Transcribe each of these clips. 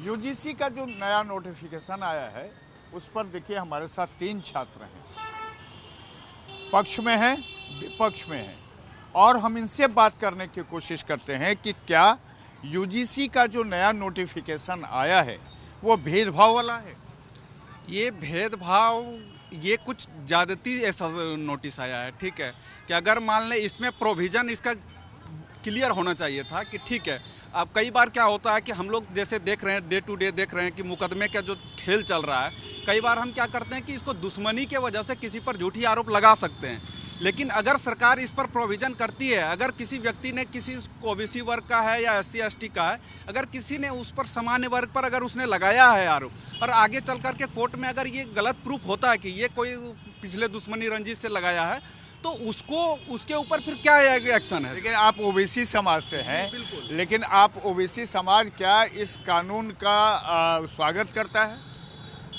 UGC का जो नया नोटिफिकेशन आया है उस पर देखिए हमारे साथ 3 छात्र हैं, पक्ष में हैं, विपक्ष में हैं, और हम इनसे बात करने की कोशिश करते हैं कि क्या यूजीसी का जो नया नोटिफिकेशन आया है वो भेदभाव वाला है। ये भेदभाव, ये कुछ ज़्यादती ऐसा नोटिस आया है, ठीक है, कि अगर मान लें इसमें प्रोविज़न इसका क्लियर होना चाहिए था कि ठीक है। अब कई बार क्या होता है कि हम लोग जैसे देख रहे हैं, डे टू डे देख रहे हैं कि मुकदमे का जो खेल चल रहा है, कई बार हम क्या करते हैं कि इसको दुश्मनी के वजह से किसी पर झूठी आरोप लगा सकते हैं। लेकिन अगर सरकार इस पर प्रोविज़न करती है, अगर किसी व्यक्ति ने किसी ओबीसी वर्ग का है या SC ST का है, अगर किसी ने उस पर सामान्य वर्ग पर अगर उसने लगाया है आरोप और आगे चल कर के कोर्ट में अगर ये गलत प्रूफ होता है कि ये कोई पिछले दुश्मनी रंजिश से लगाया है, तो उसको उसके ऊपर फिर क्या एक्शन है। लेकिन आप ओबीसी समाज से हैं, लेकिन आप ओबीसी समाज क्या इस कानून का स्वागत करता है?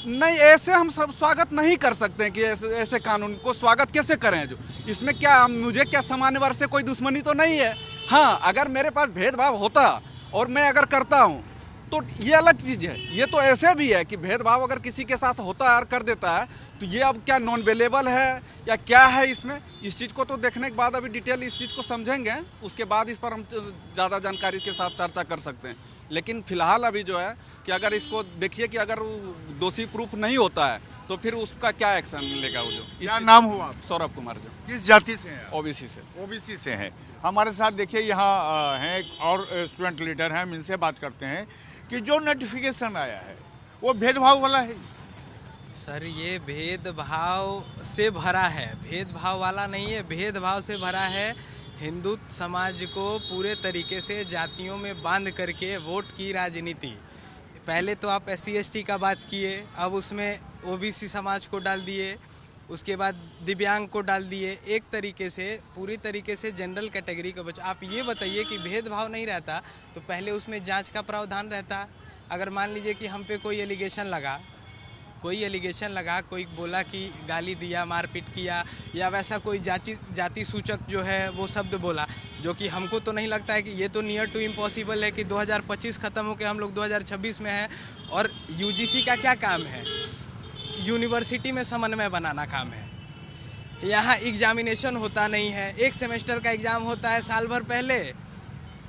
नहीं, ऐसे हम सब स्वागत नहीं कर सकते हैं कि ऐसे कानून को स्वागत कैसे करें। जो इसमें क्या, मुझे क्या सामान्य वर्ग से कोई दुश्मनी तो नहीं है। हाँ, अगर मेरे पास भेदभाव होता और मैं अगर करता हूँ तो ये अलग चीज़ है। ये तो ऐसे भी है कि भेदभाव अगर किसी के साथ होता है और कर देता है तो ये अब क्या नॉन अवेलेबल है या क्या है इसमें, इस चीज़ को तो देखने के बाद अभी डिटेल इस चीज़ को समझेंगे, उसके बाद इस पर हम ज़्यादा जानकारी के साथ चर्चा कर सकते हैं। लेकिन फिलहाल अभी जो है कि अगर इसको देखिए कि अगर दोषी प्रूफ नहीं होता है तो फिर उसका क्या एक्शन मिलेगा। वो जो क्या नाम हुआ आप? सौरभ कुमार। जो किस जाति से हैं? ओबीसी से। ओबीसी से हैं। हमारे साथ देखिए यहाँ हैं एक और स्टूडेंट लीडर हैं, हम इनसे बात करते हैं कि जो नोटिफिकेशन आया है वो भेदभाव वाला है। सर, ये भेदभाव से भरा है, भेदभाव वाला नहीं है, भेदभाव से भरा है। हिंदू समाज को पूरे तरीके से जातियों में बांध करके वोट की राजनीति। पहले तो आप SC ST का बात किए, अब उसमें ओबीसी समाज को डाल दिए, उसके बाद दिव्यांग को डाल दिए। एक तरीके से पूरी तरीके से जनरल कैटेगरी को बचा। आप ये बताइए कि भेदभाव नहीं रहता तो पहले उसमें जांच का प्रावधान रहता। अगर मान लीजिए कि हम पे कोई एलिगेशन लगा, कोई बोला कि गाली दिया, मारपीट किया, या वैसा कोई जाति सूचक जो है वो शब्द बोला, जो कि हमको तो नहीं लगता है कि ये तो नियर टू इम्पॉसिबल है कि 2025 ख़त्म होकर हम लोग 2026 में हैं। और यूजीसी का क्या काम है? यूनिवर्सिटी में समन्वय बनाना काम है। यहाँ एग्जामिनेशन होता नहीं है, एक सेमेस्टर का एग्ज़ाम होता है साल भर पहले।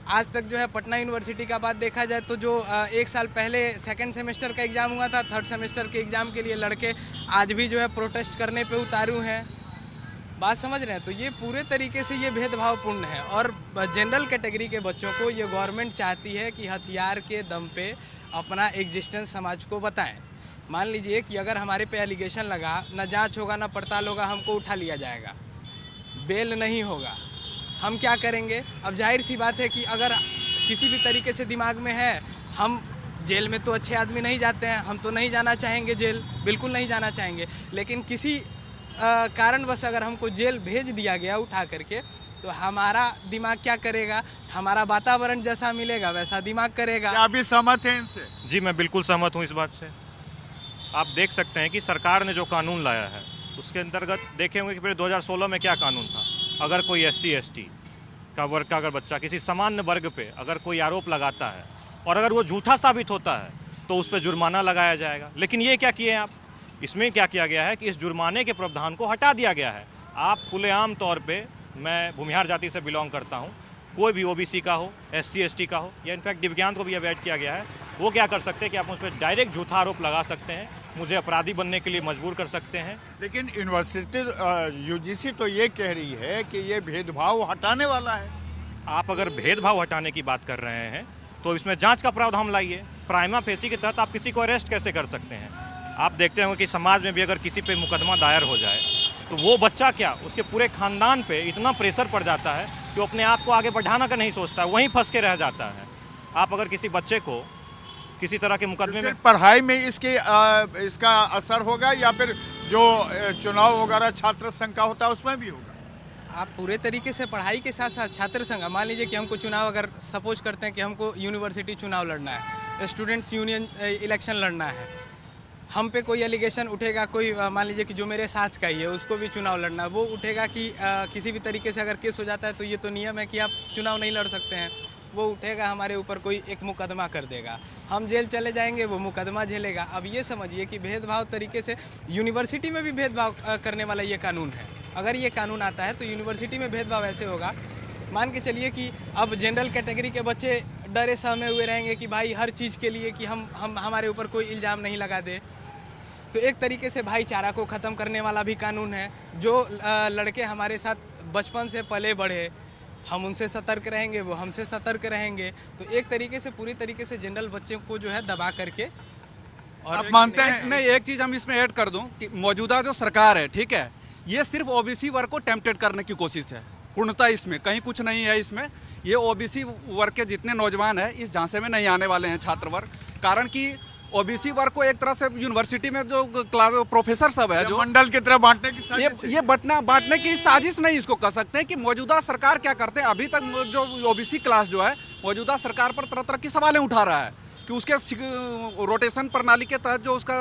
आज तक जो है पटना यूनिवर्सिटी का बात देखा जाए तो जो एक साल पहले सेकंड सेमेस्टर का एग्ज़ाम हुआ था, थर्ड सेमेस्टर के एग्ज़ाम के लिए लड़के आज भी जो है प्रोटेस्ट करने पे उतारू हैं। बात समझ रहे हैं? तो ये पूरे तरीके से ये भेदभावपूर्ण है। और जनरल कैटेगरी के बच्चों को ये गवर्नमेंट चाहती है कि हथियार के दम पे अपना एग्जिस्टेंस समाज को बताएं। मान लीजिए कि अगर हमारे पे एलिगेशन लगा, ना जांच होगा ना पड़ताल होगा, हमको उठा लिया जाएगा, बेल नहीं होगा, हम क्या करेंगे? अब जाहिर सी बात है कि अगर किसी भी तरीके से दिमाग में है, हम जेल में तो अच्छे आदमी नहीं जाते हैं, हम तो नहीं जाना चाहेंगे जेल, बिल्कुल नहीं जाना चाहेंगे। लेकिन किसी कारणवश अगर हमको जेल भेज दिया गया उठा करके, तो हमारा दिमाग क्या करेगा? हमारा वातावरण जैसा मिलेगा वैसा दिमाग करेगा। क्या आप भी सहमत हैं इनसे? जी, मैं बिल्कुल सहमत हूँ इस बात से। आप देख सकते हैं कि सरकार ने जो कानून लाया है उसके अंतर्गत देखे होंगे कि फिर 2016 में क्या कानून था। अगर कोई SC ST का वर्ग का अगर बच्चा किसी सामान्य वर्ग पे अगर कोई आरोप लगाता है और अगर वो झूठा साबित होता है तो उस पर जुर्माना लगाया जाएगा। लेकिन ये क्या किए आप? इसमें क्या किया गया है कि इस जुर्माने के प्रावधान को हटा दिया गया है। आप खुलेआम तौर पे, मैं भूमिहार जाति से बिलोंग करता हूँ, कोई भी OBC का हो, SC ST का हो, या इनफैक्ट दिव्यांग को भी अवॉइड किया गया है, वो क्या कर सकते हैं कि आप उस पर डायरेक्ट झूठा आरोप लगा सकते हैं, मुझे अपराधी बनने के लिए मजबूर कर सकते हैं। लेकिन यूनिवर्सिटी यूजीसी तो ये कह रही है कि ये भेदभाव हटाने वाला है। आप अगर भेदभाव हटाने की बात कर रहे हैं तो इसमें जांच का प्रावधान लाइए। प्राइमा फेसी के तहत आप किसी को अरेस्ट कैसे कर सकते हैं? आप देखते होंगे कि समाज में भी अगर किसी पे मुकदमा दायर हो जाए तो वो बच्चा क्या, उसके पूरे खानदान पे इतना प्रेशर पड़ जाता है कि वो अपने आप को आगे बढ़ाना का नहीं सोचता, वहीं फंस के रह जाता है। आप अगर किसी बच्चे को किसी तरह के मुकदमे में, पढ़ाई में इसका असर होगा या फिर जो चुनाव वगैरह छात्र संघ का होता है उसमें भी होगा? आप पूरे तरीके से पढ़ाई के साथ साथ छात्र संघ, मान लीजिए कि हमको चुनाव, अगर सपोज करते हैं कि हमको यूनिवर्सिटी चुनाव लड़ना है, स्टूडेंट्स यूनियन इलेक्शन लड़ना है, हम पे कोई एलिगेशन उठेगा, कोई मान लीजिए कि जो मेरे साथ का ही है उसको भी चुनाव लड़ना, वो उठेगा कि किसी भी तरीके से अगर केस हो जाता है तो ये तो नियम है कि आप चुनाव नहीं लड़ सकते हैं, वो उठेगा हमारे ऊपर, कोई एक मुकदमा कर देगा, हम जेल चले जाएंगे, वो मुकदमा झेलेगा। अब ये समझिए कि भेदभाव तरीके से यूनिवर्सिटी में भी भेदभाव करने वाला ये कानून है। अगर ये कानून आता है तो यूनिवर्सिटी में भेदभाव ऐसे होगा, मान के चलिए कि अब जनरल कैटेगरी के बच्चे डरे सहमे हुए रहेंगे कि भाई हर चीज़ के लिए कि हम हमारे ऊपर कोई इल्ज़ाम नहीं लगा दे। तो एक तरीके से भाईचारा को ख़त्म करने वाला भी कानून है। जो लड़के हमारे साथ बचपन से पले बढ़े, हम उनसे सतर्क रहेंगे, वो हमसे सतर्क रहेंगे। तो एक तरीके से पूरी तरीके से जनरल बच्चे को जो है दबा करके। और आप मानते हैं? नहीं, एक चीज़ हम इसमें ऐड कर दूं कि मौजूदा जो सरकार है, ठीक है, ये सिर्फ ओबीसी वर्ग को टेम्पटेड करने की कोशिश है। पूर्णतः इसमें कहीं कुछ नहीं है। इसमें ये ओबीसी वर्ग के जितने नौजवान हैं इस झांसे में नहीं आने वाले हैं, छात्र वर्ग। कारण कि ओबीसी वर्ग को एक तरह से यूनिवर्सिटी में जो क्लास प्रोफेसर सब है, जो मंडल की तरह बांटने की साजिश है। ये बांटने की साजिश नहीं इसको कह सकते हैं। कि मौजूदा सरकार क्या करते हैं, अभी तक जो ओबीसी क्लास जो है मौजूदा सरकार पर तरह तरह की सवालें उठा रहा है कि उसके रोटेशन प्रणाली के तहत जो उसका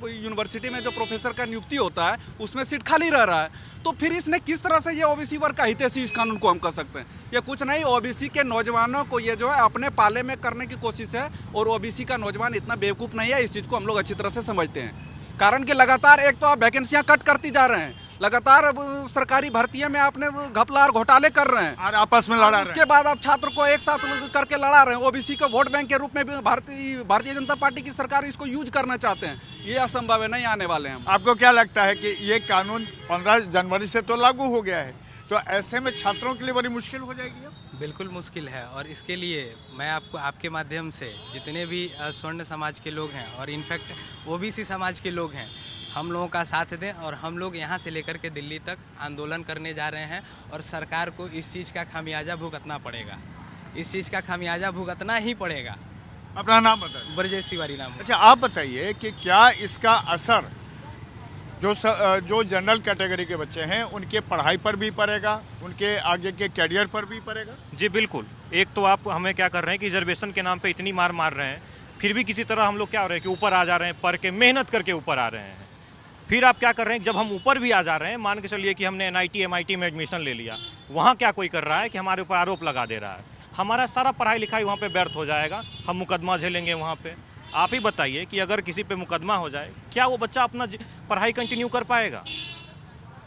यूनिवर्सिटी में जो प्रोफेसर का नियुक्ति होता है उसमें सीट खाली रह रहा है। तो फिर इसने किस तरह से ये ओबीसी वर्ग का हितैषी इस कानून को हम कर सकते हैं? ये कुछ नहीं, ओबीसी के नौजवानों को ये जो है अपने पाले में करने की कोशिश है। और ओबीसी का नौजवान इतना बेवकूफ़ नहीं है, इस चीज़ को हम लोग अच्छी तरह से समझते हैं। कारण कि लगातार एक तो आप वैकेंसियाँ कट करती जा रहे हैं, लगातार अब सरकारी भर्तियों में आपने घपला और घोटाले कर रहे हैं और आपस में लड़ा रहे उसके हैं। बाद आप छात्र को एक साथ करके लड़ा रहे हैं। ओबीसी को वोट बैंक के रूप में भी भारतीय जनता पार्टी की सरकार इसको यूज करना चाहते हैं। ये असंभव है, नहीं आने वाले हैं। आपको क्या लगता है कि ये कानून 15 जनवरी से तो लागू हो गया है, तो ऐसे में छात्रों के लिए बड़ी मुश्किल हो जाएगी अब? बिल्कुल मुश्किल है। और इसके लिए मैं आपको आपके माध्यम से जितने भी स्वर्ण समाज के लोग हैं और इनफैक्ट ओबीसी समाज के लोग हैं, हम लोगों का साथ दें। और हम लोग यहाँ से लेकर के दिल्ली तक आंदोलन करने जा रहे हैं और सरकार को इस चीज़ का खामियाजा भुगतना पड़ेगा। इस चीज़ का खामियाजा भुगतना ही पड़ेगा। अपना नाम बताइए। ब्रजेश तिवारी नाम है। अच्छा, आप बताइए कि क्या इसका असर जो जनरल कैटेगरी के बच्चे हैं उनके पढ़ाई पर भी पड़ेगा, उनके आगे के कैरियर पर भी पड़ेगा? जी बिल्कुल। एक तो आप हमें क्या कर रहे हैं कि रिजर्वेशन के नाम पे इतनी मार रहे हैं, फिर भी किसी तरह हम लोग क्या हो रहे हैं कि ऊपर आ जा रहे हैं, पढ़ के मेहनत करके ऊपर आ रहे हैं। फिर आप क्या कर रहे हैं, जब हम ऊपर भी आ जा रहे हैं, मान के चलिए कि हमने NIT MIT में एडमिशन ले लिया, वहाँ क्या कोई कर रहा है कि हमारे ऊपर आरोप लगा दे रहा है, हमारा सारा पढ़ाई लिखाई वहाँ पे व्यर्थ हो जाएगा, हम मुकदमा झेलेंगे वहाँ पे। आप ही बताइए कि अगर किसी पे मुकदमा हो जाए, क्या वो बच्चा अपना पढ़ाई कंटिन्यू कर पाएगा?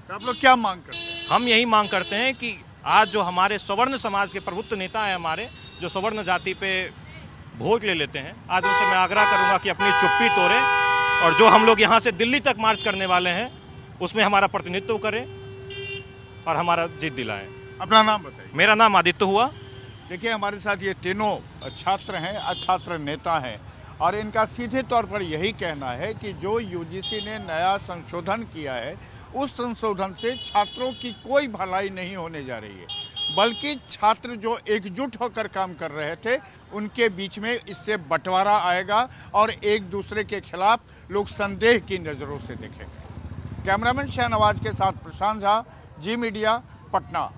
तो आप लोग क्या मांग करते हैं? हम यही मांग करते हैं कि आज जो हमारे सवर्ण समाज के प्रभुत्व नेता हैं, हमारे जो सवर्ण जाति पे भोज ले लेते हैं, आज उनसे मैं आग्रह करूँगा कि अपनी चुप्पी तोड़ें और जो हम लोग यहाँ से दिल्ली तक मार्च करने वाले हैं उसमें हमारा प्रतिनिधित्व करें और हमारा जीत दिलाएं। अपना नाम बताइए। मेरा नाम आदित्य हुआ। देखिए, हमारे साथ ये तीनों छात्र हैं, छात्र नेता हैं, और इनका सीधे तौर पर यही कहना है कि जो UGC ने नया संशोधन किया है उस संशोधन से छात्रों की कोई भलाई नहीं होने जा रही है, बल्कि छात्र जो एकजुट होकर काम कर रहे थे उनके बीच में इससे बंटवारा आएगा और एक दूसरे के खिलाफ लोग संदेह की नज़रों से देखेंगे। कैमरामैन शाहनवाज के साथ प्रशांत झा, जी मीडिया, पटना।